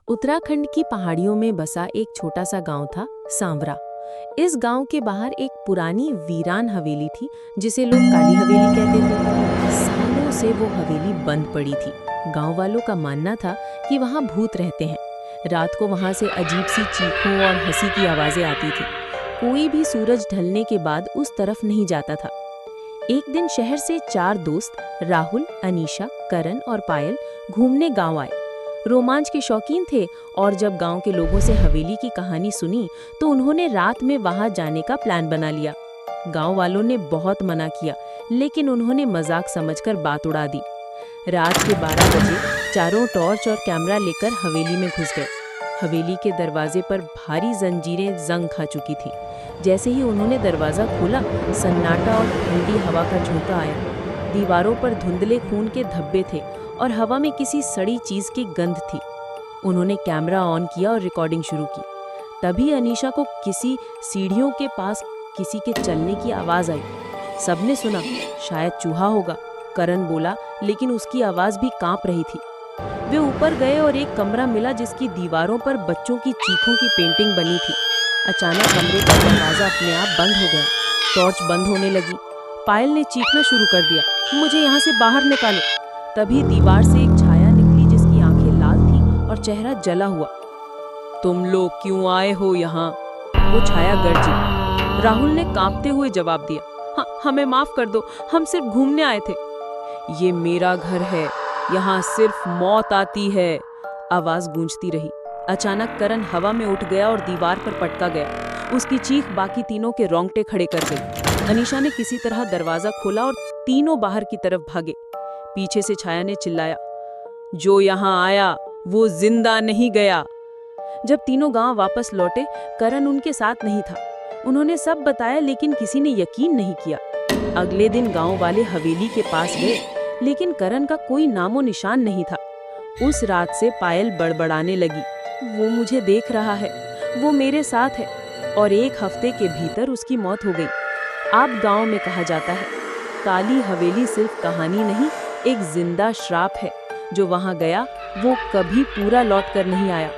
उत्तराखंड की पहाड़ियों में बसा एक छोटा सा गांव था, सांवरा। इस गांव के बाहर एक पुरानी वीरान हवेली थी, जिसे लोग काली हवेली कहते थे। सालों से वो हवेली बंद पड़ी थी। गांव वालों का मानना था कि वहां भूत रहते हैं। रात को वहां से अजीब सी चीखों और हंसी की आवाजें आती थी। कोई भी सूरज ढलने के बाद उस तरफ नहीं जाता था। एक दिन शहर से 4 दोस्त राहुल, अनीशा, करण और पायल घूमने गांव आए। रोमांच के शौकीन थे और जब गांव के लोगों से हवेली की कहानी सुनी तो उन्होंने रात में वहां जाने का प्लान बना लिया। गांव वालों ने बहुत मना किया, लेकिन उन्होंने मजाक समझकर बात उड़ा दी। रात के 12 बजे चारों टॉर्च और कैमरा लेकर हवेली में घुस गए। हवेली के दरवाजे पर भारी जंजीरें जंग खा चुकी थी। जैसे ही उन्होंने दरवाजा खोला, सन्नाटा और ठंडी हवा का झोंका आया। दीवारों पर धुंधले खून के धब्बे थे और हवा में किसी सड़ी चीज की गंध थी। उन्होंने कैमरा ऑन किया और रिकॉर्डिंग शुरू की। तभी अनीशा को किसी सीढ़ियों के पास किसी के चलने की आवाज आई। सबने सुना, शायद चूहा होगा, करण बोला, लेकिन उसकी आवाज भी कांप रही थी। वे ऊपर गए और एक कमरा मिला जिसकी दीवारों पर बच्चों की चीखों की पेंटिंग बनी थी। अचानक कमरे का दरवाजा अपने आप बंद हो गया। टॉर्च बंद होने लगी। पायल ने चीखना शुरू कर दिया, मुझे यहाँ से बाहर निकालो। तभी दीवार से एक छाया निकली जिसकी आंखें लाल थी और चेहरा जला हुआ। तुम लोग क्यों आए हो यहाँ? वो छाया गरजी। राहुल ने कांपते हुए जवाब दिया, हाँ, हमें माफ कर दो, हम सिर्फ घूमने आए थे। ये मेरा घर है, यहाँ सिर्फ मौत आती है, आवाज गूंजती रही। अचानक करण हवा में उठ गया और दीवार पर पटका गया। उसकी चीख बाकी तीनों के रोंगटे खड़े कर गई। अनीशा ने किसी तरह दरवाजा खोला और तीनों बाहर की तरफ भागे। पीछे से छाया ने चिल्लाया, जो यहाँ आया वो जिंदा नहीं गया। जब तीनों गांव वापस लौटे, करण उनके साथ नहीं था। उन्होंने सब बताया, लेकिन किसी ने यकीन नहीं किया। अगले दिन गांव वाले हवेली के पास गए, लेकिन करण का कोई नामो निशान नहीं था। उस रात से पायल बड़बड़ाने लगी, वो मुझे देख रहा है, वो मेरे साथ है, और 1 हफ्ते के भीतर उसकी मौत हो गई। अब गांव में कहा जाता है, काली हवेली सिर्फ कहानी नहीं, एक जिंदा श्राप है। जो वहां गया वो कभी पूरा लौट कर नहीं आया।